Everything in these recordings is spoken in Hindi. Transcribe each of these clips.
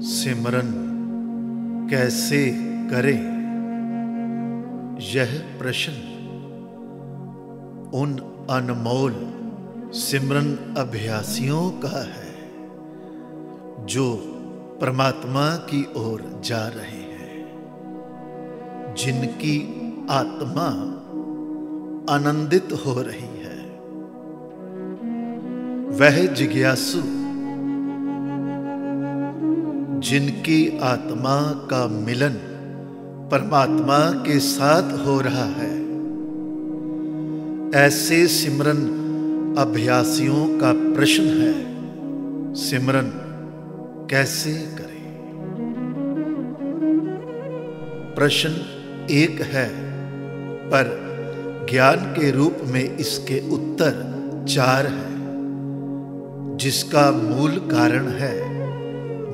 सिमरन कैसे करें, यह प्रश्न उन अनमोल सिमरन अभ्यासियों का है जो परमात्मा की ओर जा रहे हैं, जिनकी आत्मा आनंदित हो रही है। वह जिज्ञासु जिनकी आत्मा का मिलन परमात्मा के साथ हो रहा है, ऐसे सिमरन अभ्यासियों का प्रश्न है, सिमरन कैसे करें। प्रश्न एक है, पर ज्ञान के रूप में इसके उत्तर 4 है, जिसका मूल कारण है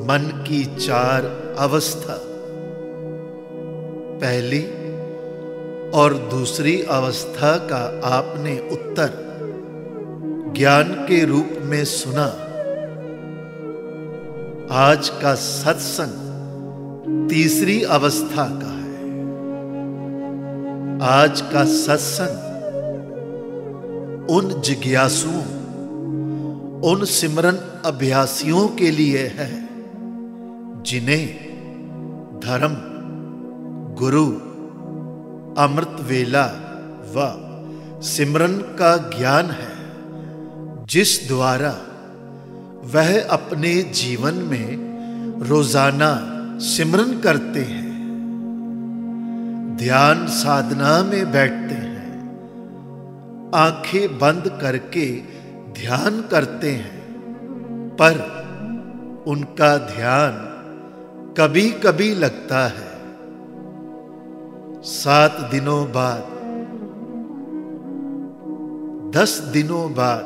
मन की 4 अवस्था। पहली और दूसरी अवस्था का आपने उत्तर ज्ञान के रूप में सुना। आज का सत्संग तीसरी अवस्था का है। आज का सत्संग उन जिज्ञासुओं, उन सिमरन अभ्यासियों के लिए है जिन्हें धर्म, गुरु, अमृत वेला व सिमरन का ज्ञान है, जिस द्वारा वह अपने जीवन में रोजाना सिमरन करते हैं, ध्यान साधना में बैठते हैं, आंखें बंद करके ध्यान करते हैं, पर उनका ध्यान कभी कभी लगता है। 7 दिनों बाद, 10 दिनों बाद,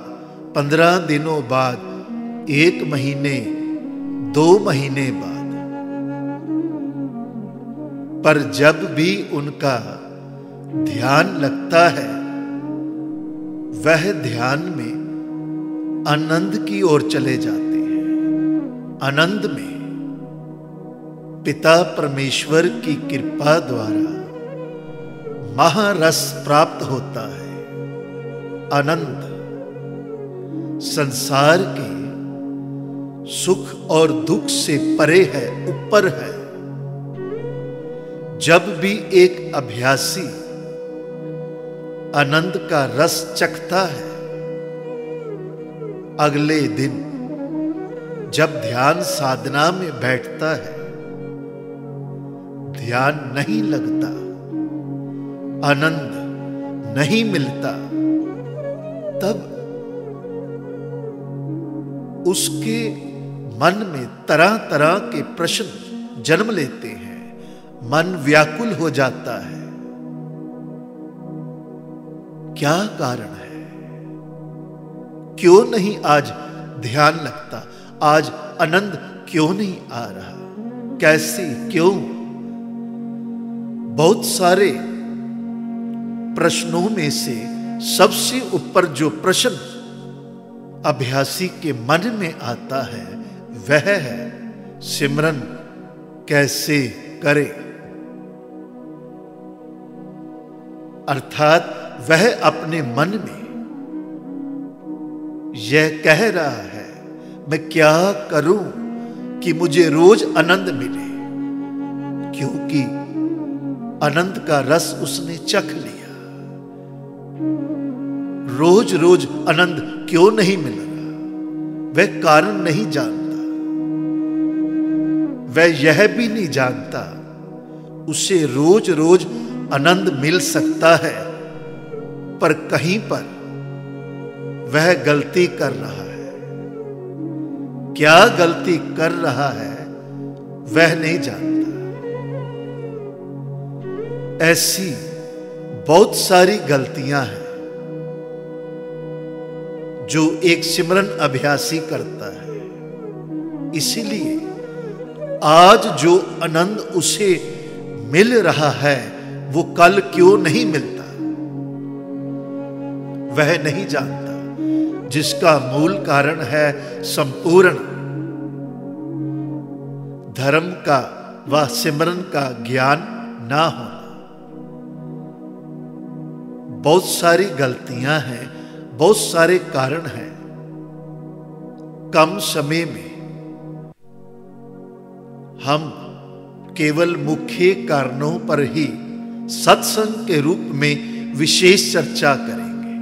15 दिनों बाद, 1 महीने, 2 महीने बाद, पर जब भी उनका ध्यान लगता है, वह ध्यान में आनंद की ओर चले जाते हैं। आनंद में पिता परमेश्वर की कृपा द्वारा महारस प्राप्त होता है। आनंद संसार के सुख और दुख से परे है, ऊपर है। जब भी एक अभ्यासी आनंद का रस चखता है, अगले दिन जब ध्यान साधना में बैठता है, ध्यान नहीं लगता, आनंद नहीं मिलता, तब उसके मन में तरह तरह के प्रश्न जन्म लेते हैं, मन व्याकुल हो जाता है। क्या कारण है? क्यों नहीं आज ध्यान लगता? आज आनंद क्यों नहीं आ रहा? कैसे, क्यों? बहुत सारे प्रश्नों में से सबसे ऊपर जो प्रश्न अभ्यासी के मन में आता है, वह है सिमरन कैसे करे। अर्थात वह अपने मन में यह कह रहा है, मैं क्या करूं कि मुझे रोज आनंद मिले, क्योंकि आनंद का रस उसने चख लिया। रोज रोज आनंद क्यों नहीं मिल रहा, वह कारण नहीं जानता। वह यह भी नहीं जानता उसे रोज रोज आनंद मिल सकता है, पर कहीं पर वह गलती कर रहा है। क्या गलती कर रहा है वह नहीं जानता। ऐसी बहुत सारी गलतियां हैं जो एक सिमरन अभ्यासी करता है। इसीलिए आज जो आनंद उसे मिल रहा है, वो कल क्यों नहीं मिलता, वह नहीं जानता, जिसका मूल कारण है संपूर्ण धर्म का व सिमरन का ज्ञान ना होना। बहुत सारी गलतियां हैं, बहुत सारे कारण हैं। कम समय में हम केवल मुख्य कारणों पर ही सत्संग के रूप में विशेष चर्चा करेंगे।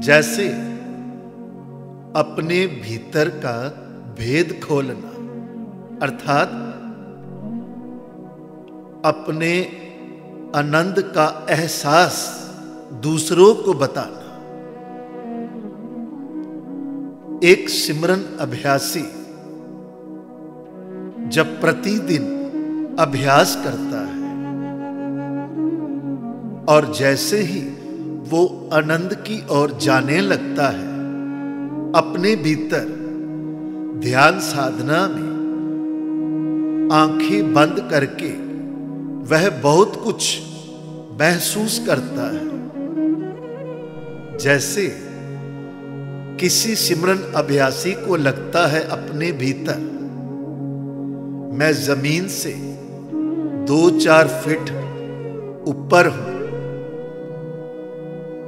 जैसे अपने भीतर का भेद खोलना, अर्थात अपने आनंद का एहसास दूसरों को बताना। एक सिमरन अभ्यासी जब प्रतिदिन अभ्यास करता है और जैसे ही वो आनंद की ओर जाने लगता है, अपने भीतर ध्यान साधना में आंखें बंद करके वह बहुत कुछ महसूस करता है। जैसे किसी सिमरन अभ्यासी को लगता है अपने भीतर मैं जमीन से 2-4 फीट ऊपर हूं।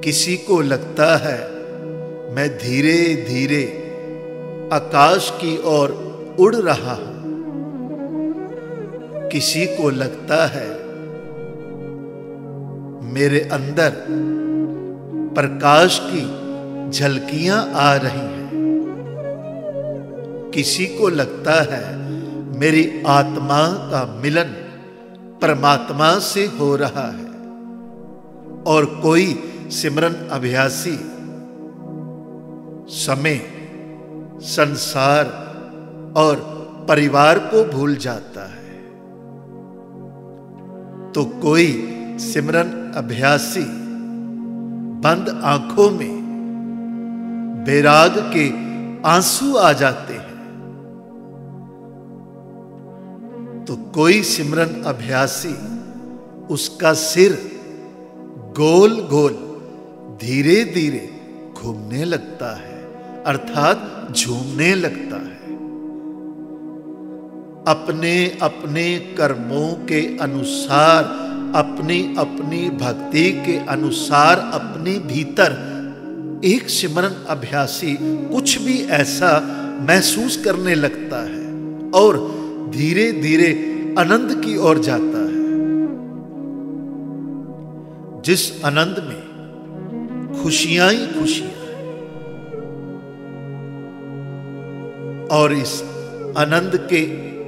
किसी को लगता है मैं धीरे धीरे आकाश की ओर उड़ रहा हूं। किसी को लगता है मेरे अंदर प्रकाश की झलकियां आ रही हैं। किसी को लगता है मेरी आत्मा का मिलन परमात्मा से हो रहा है। और कोई सिमरन अभ्यासी समय, संसार और परिवार को भूल जाता है, तो कोई सिमरन अभ्यासी बंद आंखों में बैराग के आंसू आ जाते हैं। तो कोई सिमरन अभ्यासी उसका सिर गोल गोल धीरे धीरे घूमने लगता है, अर्थात झूमने लगता है। अपने अपने कर्मों के अनुसार, अपनी अपनी भक्ति के अनुसार अपने भीतर एक सिमरन अभ्यासी कुछ भी ऐसा महसूस करने लगता है और धीरे धीरे आनंद की ओर जाता है। जिस आनंद में खुशियां ही खुशियां हैं, और इस आनंद के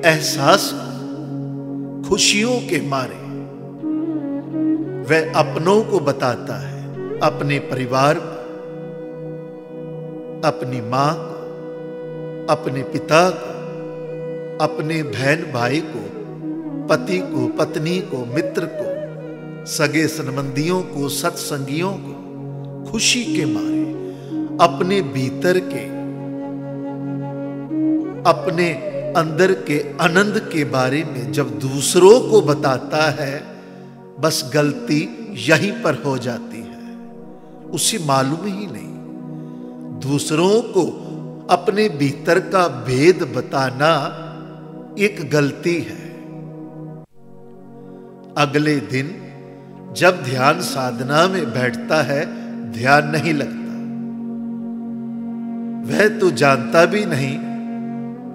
एहसास को खुशियों के मारे वह अपनों को बताता है, अपने परिवार को, अपनी मां को, अपने पिता को, अपने बहन भाई को, पति को, पत्नी को, मित्र को, सगे संबंधियों को, सत्संगियों को खुशी के मारे अपने भीतर के, अपने अंदर के आनंद के बारे में जब दूसरों को बताता है, बस गलती यहीं पर हो जाती है। उसे मालूम ही नहीं दूसरों को अपने भीतर का भेद बताना एक गलती है। अगले दिन जब ध्यान साधना में बैठता है, ध्यान नहीं लगता। वह तो जानता भी नहीं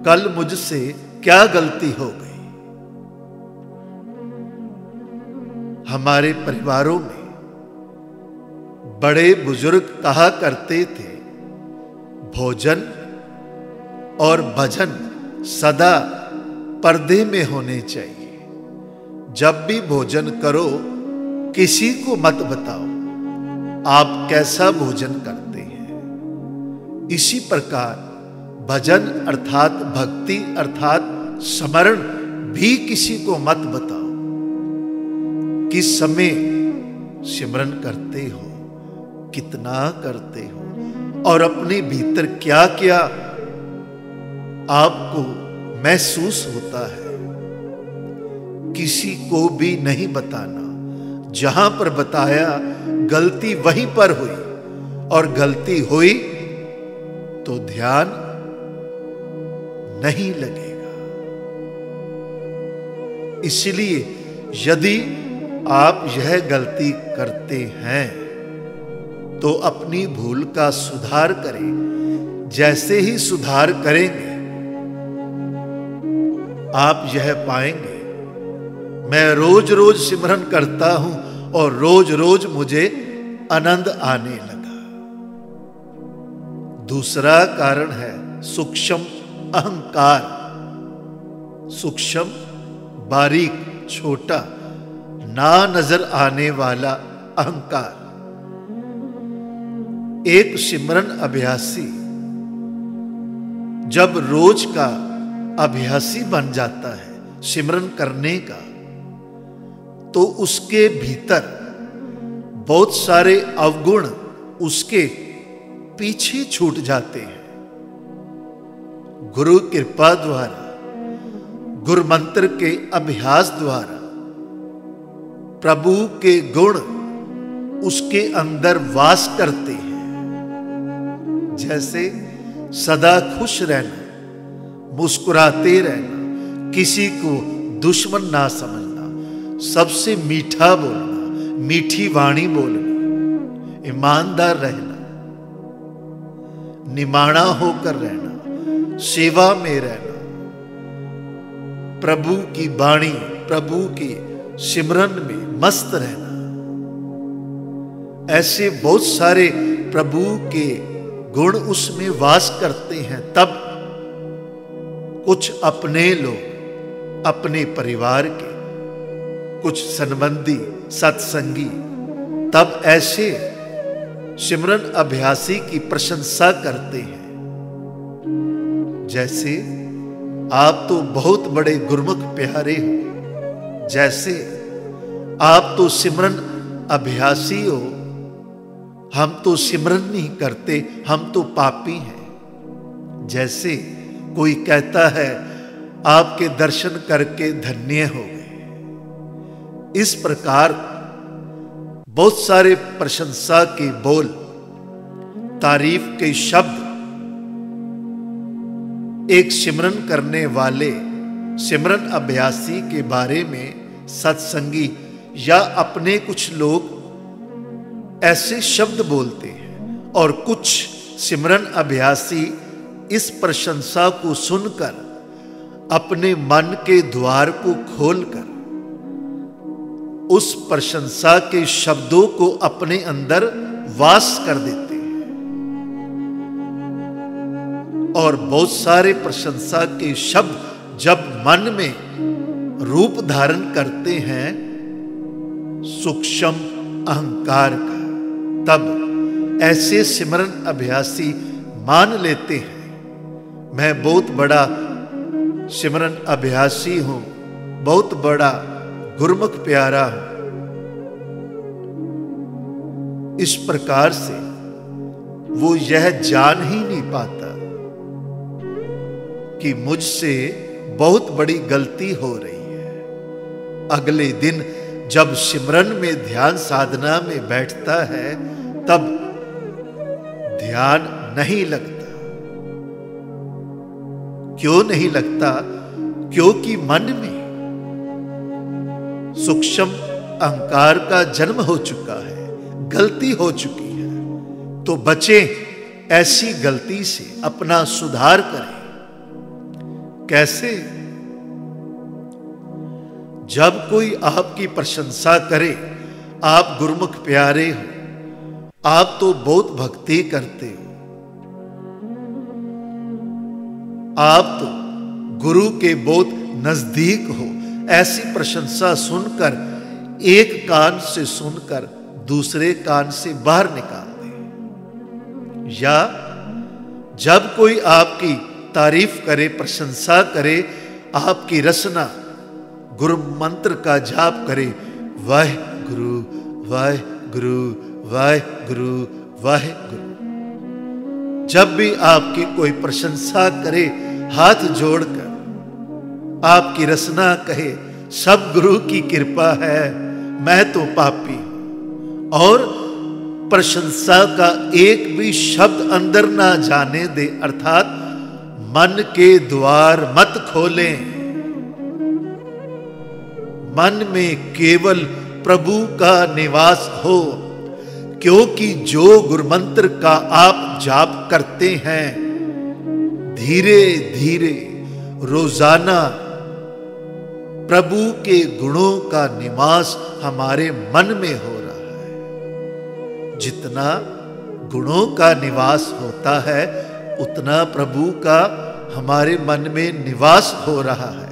कल मुझसे क्या गलती हो गई। हमारे परिवारों में बड़े बुजुर्ग कहा करते थे, भोजन और भजन सदा पर्दे में होने चाहिए। जब भी भोजन करो किसी को मत बताओ आप कैसा भोजन करते हैं। इसी प्रकार भजन अर्थात भक्ति अर्थात स्मरण भी किसी को मत बताओ। किस समय सिमरन करते हो, कितना करते हो और अपने भीतर क्या क्या आपको महसूस होता है, किसी को भी नहीं बताना। जहां पर बताया गलती वहीं पर हुई, और गलती हुई तो ध्यान नहीं लगेगा। इसलिए यदि आप यह गलती करते हैं तो अपनी भूल का सुधार करें। जैसे ही सुधार करेंगे आप यह पाएंगे, मैं रोज रोज सिमरन करता हूं और रोज रोज मुझे आनंद आने लगा। दूसरा कारण है सूक्ष्म अहंकार। सूक्ष्म, बारीक, छोटा, ना नजर आने वाला अहंकार। एक सिमरन अभ्यासी जब रोज का अभ्यासी बन जाता है सिमरन करने का, तो उसके भीतर बहुत सारे अवगुण उसके पीछे छूट जाते हैं। गुरु कृपा द्वारा, गुरु मंत्र के अभ्यास द्वारा प्रभु के गुण उसके अंदर वास करते हैं। जैसे सदा खुश रहना, मुस्कुराते रहना, किसी को दुश्मन ना समझना, सबसे मीठा बोलना, मीठी वाणी बोलना, ईमानदार रहना, निमाणा होकर रहना, सेवा में रहना, प्रभु की वाणी, प्रभु की सिमरन में मस्त रहना। ऐसे बहुत सारे प्रभु के गुण उसमें वास करते हैं। तब कुछ अपने लोग, अपने परिवार के कुछ संबंधी, सत्संगी, तब ऐसे सिमरन अभ्यासी की प्रशंसा करते हैं। जैसे आप तो बहुत बड़े गुरमुख प्यारे हो, जैसे आप तो सिमरन अभ्यासी हो, हम तो सिमरन नहीं करते, हम तो पापी हैं। जैसे कोई कहता है आपके दर्शन करके धन्य हो गए। इस प्रकार बहुत सारे प्रशंसा के बोल, तारीफ के शब्द एक सिमरन करने वाले सिमरन अभ्यासी के बारे में सत्संगी या अपने कुछ लोग ऐसे शब्द बोलते हैं, और कुछ सिमरन अभ्यासी इस प्रशंसा को सुनकर अपने मन के द्वार को खोलकर उस प्रशंसा के शब्दों को अपने अंदर वास कर देते हैं। और बहुत सारे प्रशंसा के शब्द जब मन में रूप धारण करते हैं सूक्ष्म अहंकार का, तब ऐसे सिमरन अभ्यासी मान लेते हैं मैं बहुत बड़ा सिमरन अभ्यासी हूं, बहुत बड़ा गुरमुख प्यारा हूं। इस प्रकार से वो यह जान ही नहीं पाता कि मुझसे बहुत बड़ी गलती हो रही है। अगले दिन जब सिमरन में ध्यान साधना में बैठता है तब ध्यान नहीं लगता। क्यों नहीं लगता? क्योंकि मन में सूक्ष्म अहंकार का जन्म हो चुका है, गलती हो चुकी है। तो बचे ऐसी गलती से, अपना सुधार करें। कैसे? जब कोई आपकी प्रशंसा करे, आप गुरमुख प्यारे हो, आप तो बहुत भक्ति करते हो, आप तो गुरु के बहुत नजदीक हो, ऐसी प्रशंसा सुनकर एक कान से सुनकर दूसरे कान से बाहर निकाल दे। या जब कोई आपकी तारीफ करे, प्रशंसा करे, आपकी रचना गुरु मंत्र का जाप करे, वाहिगुरु वाहिगुरु वाहिगुरु वाहिगुरु। जब भी आपकी कोई प्रशंसा करे, हाथ जोड़कर आपकी रचना कहे, सब गुरु की कृपा है, मैं तो पापी। और प्रशंसा का एक भी शब्द अंदर ना जाने दे, अर्थात मन के द्वार मत खोलें। मन में केवल प्रभु का निवास हो, क्योंकि जो गुरुमंत्र का आप जाप करते हैं, धीरे धीरे रोजाना प्रभु के गुणों का निवास हमारे मन में हो रहा है। जितना गुणों का निवास होता है, उतना प्रभु का हमारे मन में निवास हो रहा है।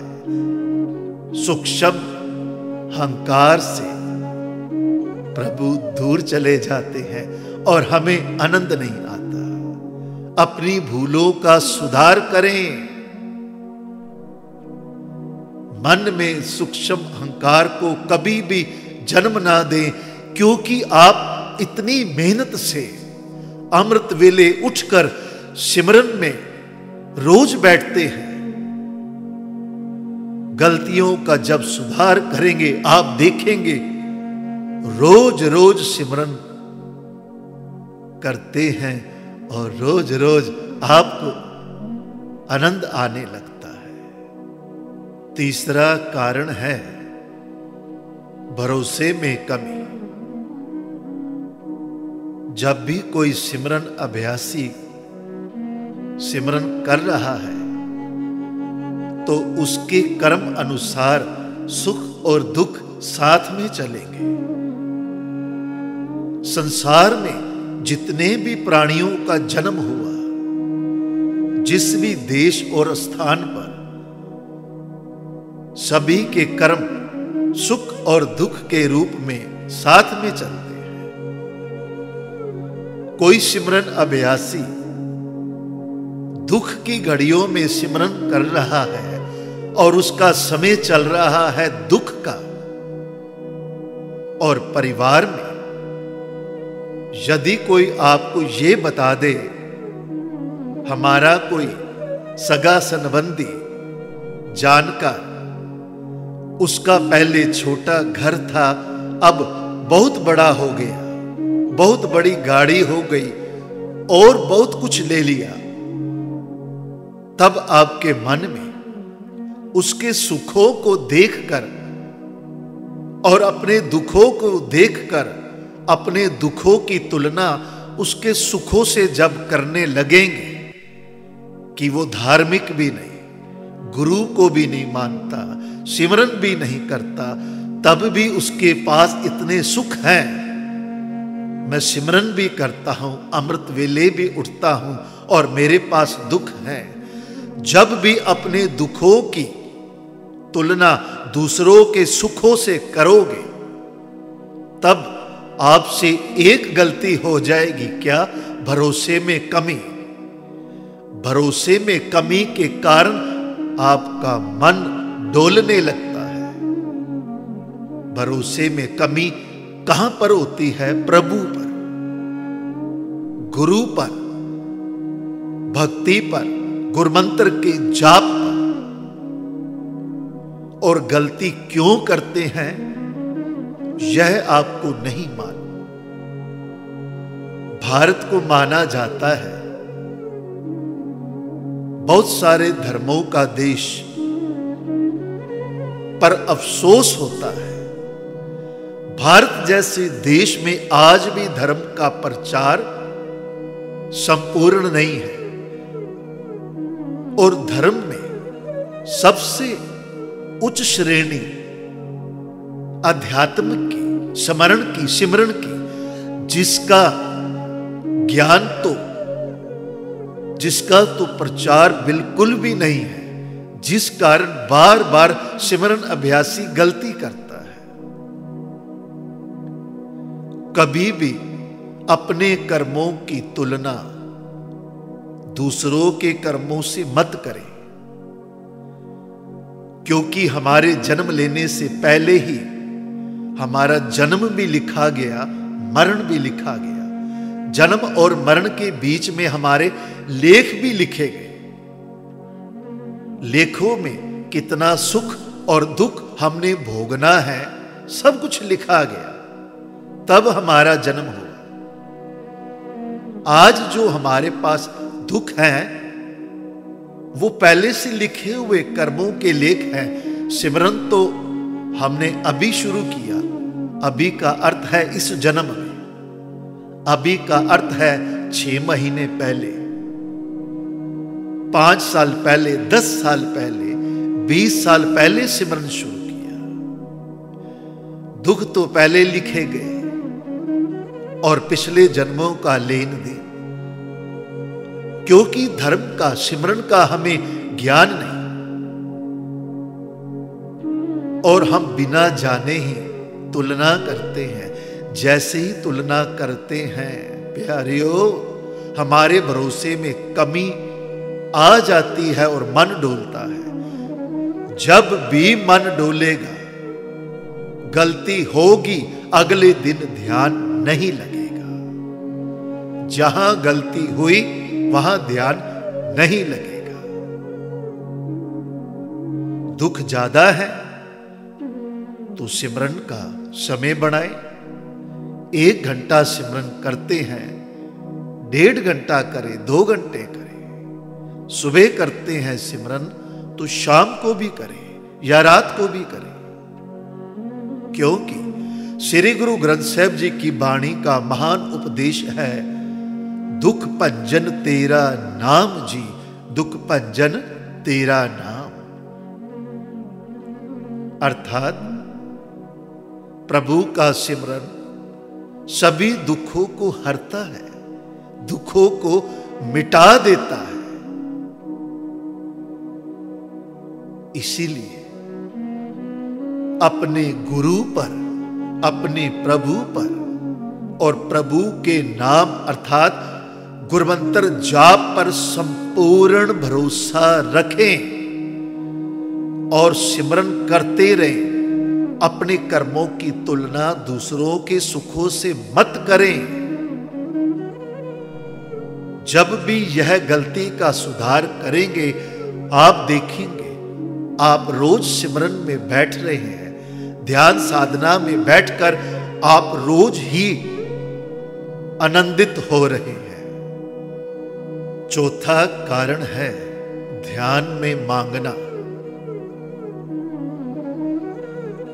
सूक्ष्म अहंकार से प्रभु दूर चले जाते हैं और हमें आनंद नहीं आता। अपनी भूलों का सुधार करें। मन में सूक्ष्म अहंकार को कभी भी जन्म ना दें, क्योंकि आप इतनी मेहनत से अमृत वेले उठकर सिमरन में रोज बैठते हैं। गलतियों का जब सुधार करेंगे, आप देखेंगे रोज रोज सिमरन करते हैं और रोज रोज आपको आनंद आने लगता है। तीसरा कारण है भरोसे में कमी। जब भी कोई सिमरन अभ्यासी सिमरन कर रहा है, तो उसके कर्म अनुसार सुख और दुख साथ में चलेंगे। संसार में जितने भी प्राणियों का जन्म हुआ, जिस भी देश और स्थान पर, सभी के कर्म सुख और दुख के रूप में साथ में चलते हैं। कोई सिमरन अभ्यासी दुख की घड़ियों में सिमरन कर रहा है और उसका समय चल रहा है दुख का, और परिवार में यदि कोई आपको ये बता दे हमारा कोई सगा संबंधी जानकार, उसका पहले छोटा घर था, अब बहुत बड़ा हो गया, बहुत बड़ी गाड़ी हो गई और बहुत कुछ ले लिया, तब आपके मन में उसके सुखों को देखकर और अपने दुखों को देखकर अपने दुखों की तुलना उसके सुखों से जब करने लगेंगे कि वो धार्मिक भी नहीं, गुरु को भी नहीं मानता, सिमरन भी नहीं करता, तब भी उसके पास इतने सुख हैं। मैं सिमरन भी करता हूं, अमृत वेले भी उठता हूं और मेरे पास दुख हैं। जब भी अपने दुखों की तुलना दूसरों के सुखों से करोगे, तब आपसे एक गलती हो जाएगी, क्या? भरोसे में कमी। भरोसे में कमी के कारण आपका मन डोलने लगता है। भरोसे में कमी कहां पर होती है? प्रभु पर, गुरु पर, भक्ति पर, गुरुमंत्र के जाप पर। और गलती क्यों करते हैं यह आपको नहीं मालूम। भारत को माना जाता है बहुत सारे धर्मों का देश, पर अफसोस होता है भारत जैसे देश में आज भी धर्म का प्रचार संपूर्ण नहीं है। और धर्म में सबसे उच्च श्रेणी अध्यात्म की, स्मरण की, सिमरन की, जिसका ज्ञान जिसका तो प्रचार बिल्कुल भी नहीं है, जिस कारण बार बार सिमरन अभ्यासी गलती करता है। कभी भी अपने कर्मों की तुलना दूसरों के कर्मों से मत करें, क्योंकि हमारे जन्म लेने से पहले ही हमारा जन्म भी लिखा गया, मरण भी लिखा गया। जन्म और मरण के बीच में हमारे लेख भी लिखे गए। लेखों में कितना सुख और दुख हमने भोगना है, सब कुछ लिखा गया, तब हमारा जन्म हुआ। आज जो हमारे पास दुख है वो पहले से लिखे हुए कर्मों के लेख हैं। सिमरन तो हमने अभी शुरू किया। अभी का अर्थ है इस जन्म में, अभी का अर्थ है 6 महीने पहले, 5 साल पहले, 10 साल पहले, 20 साल पहले सिमरन शुरू किया। दुख तो पहले लिखे गए और पिछले जन्मों का लेन देन, क्योंकि धर्म का, सिमरन का हमें ज्ञान नहीं और हम बिना जाने ही तुलना करते हैं। जैसे ही तुलना करते हैं प्यारियों, हमारे भरोसे में कमी आ जाती है और मन डोलता है। जब भी मन डोलेगा, गलती होगी, अगले दिन ध्यान नहीं लगेगा। जहां गलती हुई वहां ध्यान नहीं लगेगा। दुख ज्यादा है तो सिमरन का समय बढ़ाएं। 1 घंटा सिमरन करते हैं, 1.5 घंटा करें, 2 घंटे करें। सुबह करते हैं सिमरन तो शाम को भी करें या रात को भी करें, क्योंकि श्री गुरु ग्रंथ साहिब जी की वाणी का महान उपदेश है, दुख भंजन तेरा नाम जी, दुख भंजन तेरा नाम। अर्थात प्रभु का सिमरन सभी दुखों को हरता है, दुखों को मिटा देता है। इसीलिए अपने गुरु पर, अपने प्रभु पर और प्रभु के नाम अर्थात गुरमंत्र जाप पर संपूर्ण भरोसा रखें और सिमरन करते रहें। अपने कर्मों की तुलना दूसरों के सुखों से मत करें। जब भी यह गलती का सुधार करेंगे, आप देखेंगे आप रोज सिमरन में बैठ रहे हैं, ध्यान साधना में बैठकर आप रोज ही आनंदित हो रहे हैं। चौथा कारण है ध्यान में मांगना।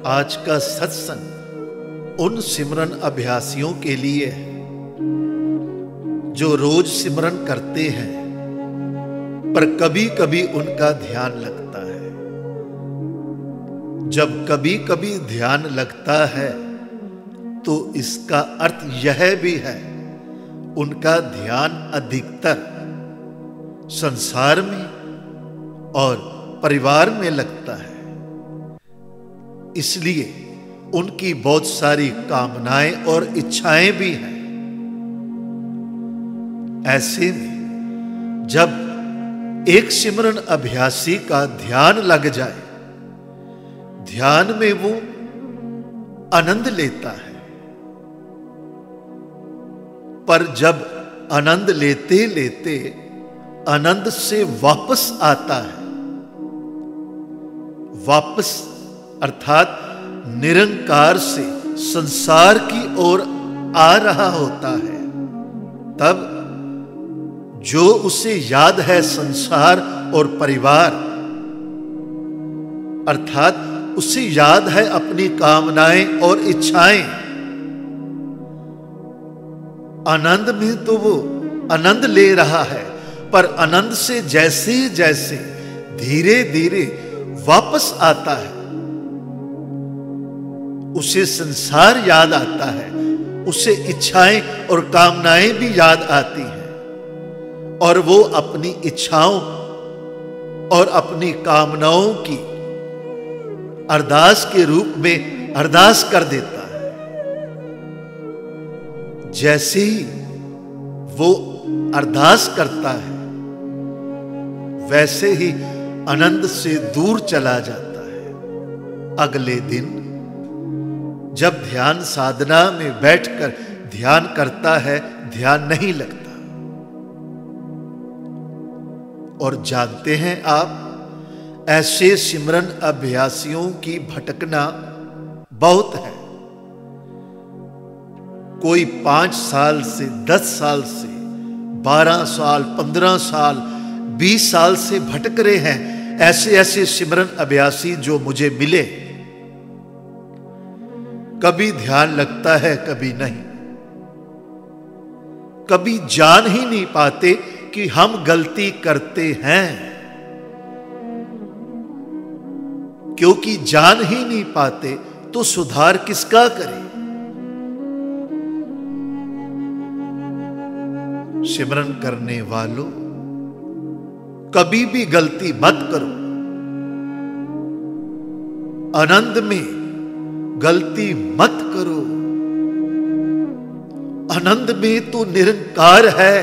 आज का सत्संग उन सिमरन अभ्यासियों के लिए है जो रोज सिमरन करते हैं, पर कभी कभी उनका ध्यान लगता है। जब कभी कभी ध्यान लगता है तो इसका अर्थ यह भी है उनका ध्यान अधिकतर संसार में और परिवार में लगता है। इसलिए उनकी बहुत सारी कामनाएं और इच्छाएं भी हैं। ऐसे में जब एक सिमरन अभ्यासी का ध्यान लग जाए, ध्यान में वो आनंद लेता है, पर जब आनंद लेते लेते आनंद से वापस आता है, वापस अर्थात निरंकार से संसार की ओर आ रहा होता है, तब जो उसे याद है संसार और परिवार, अर्थात उसे याद है अपनी कामनाएं और इच्छाएं। आनंद में तो वो आनंद ले रहा है, पर आनंद से जैसे जैसे धीरे धीरे वापस आता है, उसे संसार याद आता है, उसे इच्छाएं और कामनाएं भी याद आती हैं, और वो अपनी इच्छाओं और अपनी कामनाओं की अरदास के रूप में अरदास कर देता है। जैसे ही वो अरदास करता है, वैसे ही आनंद से दूर चला जाता है। अगले दिन जब ध्यान साधना में बैठकर ध्यान करता है, ध्यान नहीं लगता। और जानते हैं आप, ऐसे सिमरन अभ्यासियों की भटकना बहुत है। कोई 5 साल से, 10 साल से, 12 साल, 15 साल, 20 साल से भटक रहे हैं। ऐसे ऐसे सिमरन अभ्यासी जो मुझे मिले, कभी ध्यान लगता है, कभी नहीं। कभी जान ही नहीं पाते कि हम गलती करते हैं, क्योंकि जान ही नहीं पाते तो सुधार किसका करें। सिमरन करने वालों, कभी भी गलती मत करो। आनंद में गलती मत करो। आनंद में तो निरंकार है।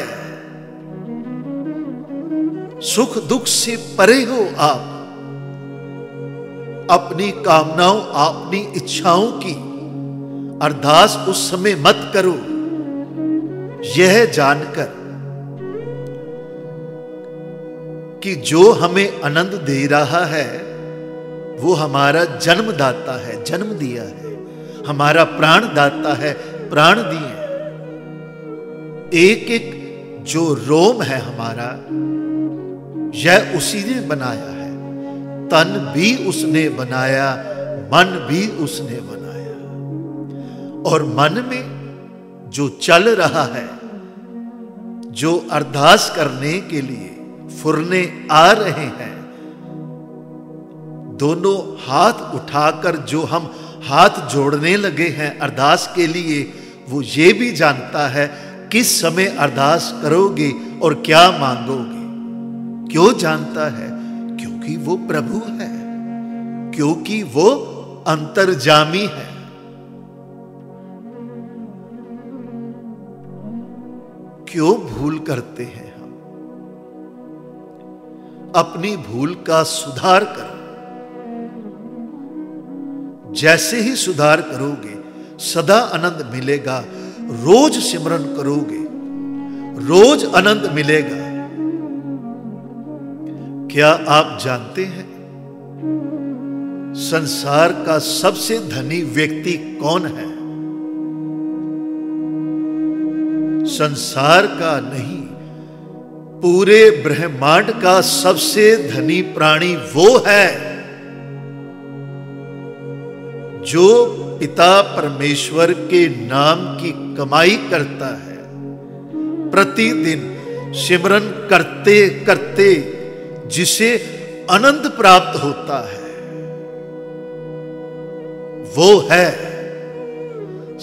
सुख दुख से परे हो आप। अपनी कामनाओं, अपनी इच्छाओं की अरदास उस समय मत करो, यह जानकर कि जो हमें आनंद दे रहा है वो हमारा जन्मदाता है, जन्म दिया है। हमारा प्राणदाता है, प्राण दिए। एक एक जो रोम है हमारा, यह उसी ने बनाया है। तन भी उसने बनाया, मन भी उसने बनाया। और मन में जो चल रहा है, जो अरदास करने के लिए फुरने आ रहे हैं, दोनों हाथ उठाकर जो हम हाथ जोड़ने लगे हैं अरदास के लिए, वो ये भी जानता है किस समय अरदास करोगे और क्या मांगोगे। क्यों जानता है? क्योंकि वो प्रभु है, क्योंकि वो अंतर्जामी है। क्यों भूल करते हैं हम? अपनी भूल का सुधार करो। जैसे ही सुधार करोगे सदा आनंद मिलेगा। रोज सिमरन करोगे, रोज आनंद मिलेगा। क्या आप जानते हैं संसार का सबसे धनी व्यक्ति कौन है? संसार का नहीं, पूरे ब्रह्मांड का सबसे धनी प्राणी वो है जो पिता परमेश्वर के नाम की कमाई करता है। प्रतिदिन सिमरन करते करते जिसे आनंद प्राप्त होता है, वो है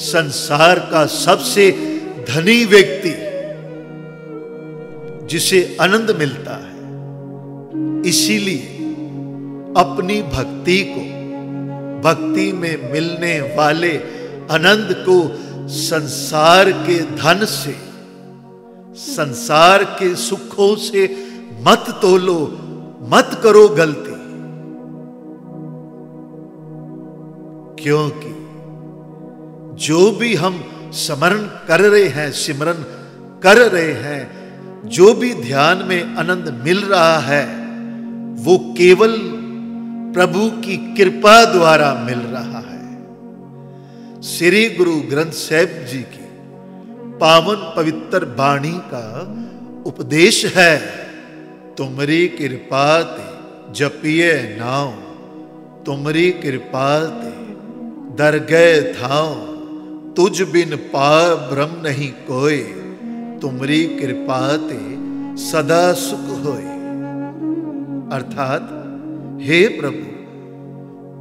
संसार का सबसे धनी व्यक्ति जिसे आनंद मिलता है। इसीलिए अपनी भक्ति को, भक्ति में मिलने वाले आनंद को संसार के धन से, संसार के सुखों से मत तोलो, मत करो गलती। क्योंकि जो भी हम स्मरण कर रहे हैं, सिमरन कर रहे हैं, जो भी ध्यान में आनंद मिल रहा है, वो केवल प्रभु की कृपा द्वारा मिल रहा है। श्री गुरु ग्रंथ साहिब जी की पावन पवित्र वाणी का उपदेश है, तुमरी कृपा ते जपिए नाम, तुमरी कृपा ते दरगह थाओ, तुझ बिन पार ब्रह्म नहीं कोई, तुमरी कृपा ते सदा सुख होए। अर्थात हे प्रभु,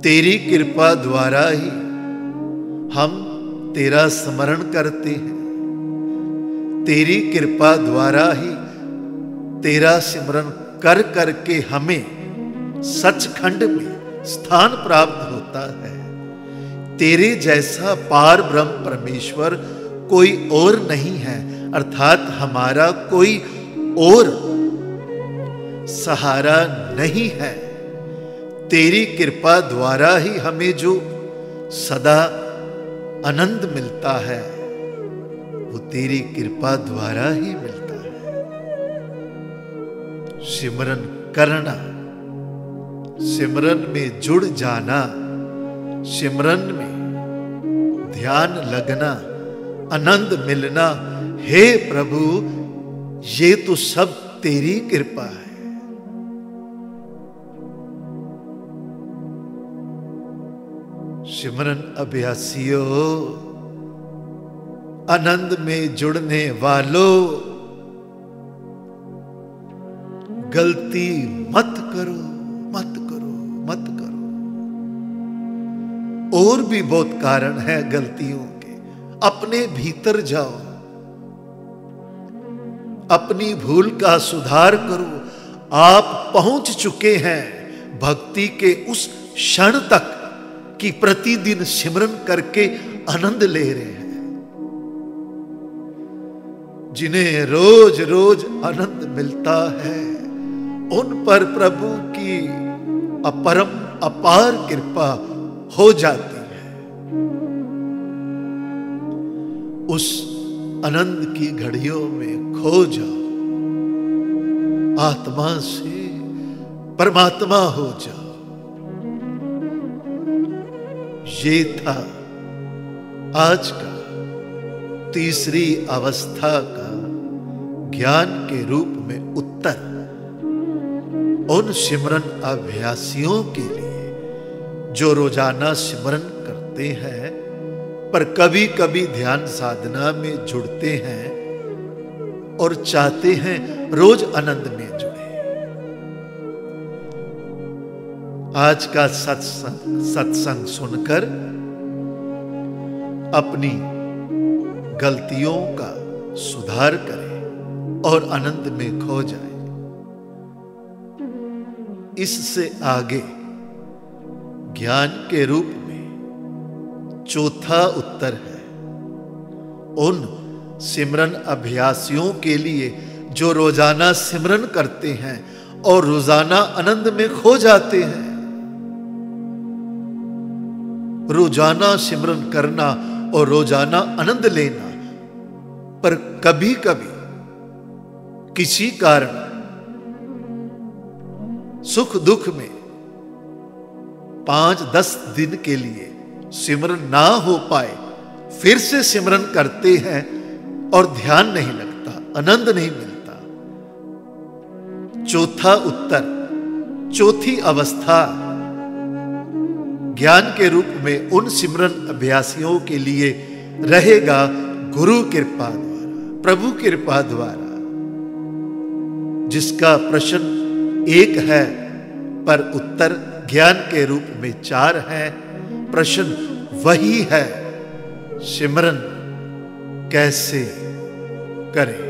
तेरी कृपा द्वारा ही हम तेरा स्मरण करते हैं। तेरी कृपा द्वारा ही तेरा सिमरन कर करके हमें सचखंड में स्थान प्राप्त होता है। तेरे जैसा पार ब्रह्म परमेश्वर कोई और नहीं है, अर्थात हमारा कोई और सहारा नहीं है। तेरी कृपा द्वारा ही हमें जो सदा आनंद मिलता है, वो तेरी कृपा द्वारा ही मिलता है। सिमरन करना, सिमरन में जुड़ जाना, सिमरन में ध्यान लगना, आनंद मिलना, हे प्रभु ये तो सब तेरी कृपा है। सिमरन अभ्यासियों, आनंद में जुड़ने वालों, गलती मत करो, मत करो, मत करो। और भी बहुत कारण है गलतियों के। अपने भीतर जाओ, अपनी भूल का सुधार करो। आप पहुंच चुके हैं भक्ति के उस क्षण तक कि प्रतिदिन सिमरन करके आनंद ले रहे हैं। जिन्हें रोज रोज आनंद मिलता है, उन पर प्रभु की अपरम अपार कृपा हो जाती है। उस आनंद की घड़ियों में खो जाओ, आत्मा से परमात्मा हो जाओ। ये था आज का तीसरी अवस्था का ज्ञान के रूप में उत्तर उन सिमरन अभ्यासियों के लिए जो रोजाना सिमरन करते हैं, पर कभी कभी ध्यान साधना में जुड़ते हैं और चाहते हैं रोज आनंद में जुड़े। आज का सत्संग सुनकर अपनी गलतियों का सुधार करें और आनंद में खो जाए। इससे आगे ज्ञान के रूप में चौथा उत्तर है उन सिमरन अभ्यासियों के लिए जो रोजाना सिमरन करते हैं और रोजाना आनंद में खो जाते हैं। रोजाना सिमरन करना और रोजाना आनंद लेना, पर कभी कभी किसी कारण सुख दुख में 5-10 दिन के लिए सिमरन ना हो पाए, फिर से सिमरन करते हैं और ध्यान नहीं लगता, आनंद नहीं मिलता। चौथा उत्तर, चौथी अवस्था ज्ञान के रूप में उन सिमरन अभ्यासियों के लिए रहेगा गुरु कृपा द्वारा, प्रभु कृपा द्वारा, जिसका प्रश्न एक है पर उत्तर ज्ञान के रूप में 4 है। प्रश्न वही है, सिमरन कैसे करें।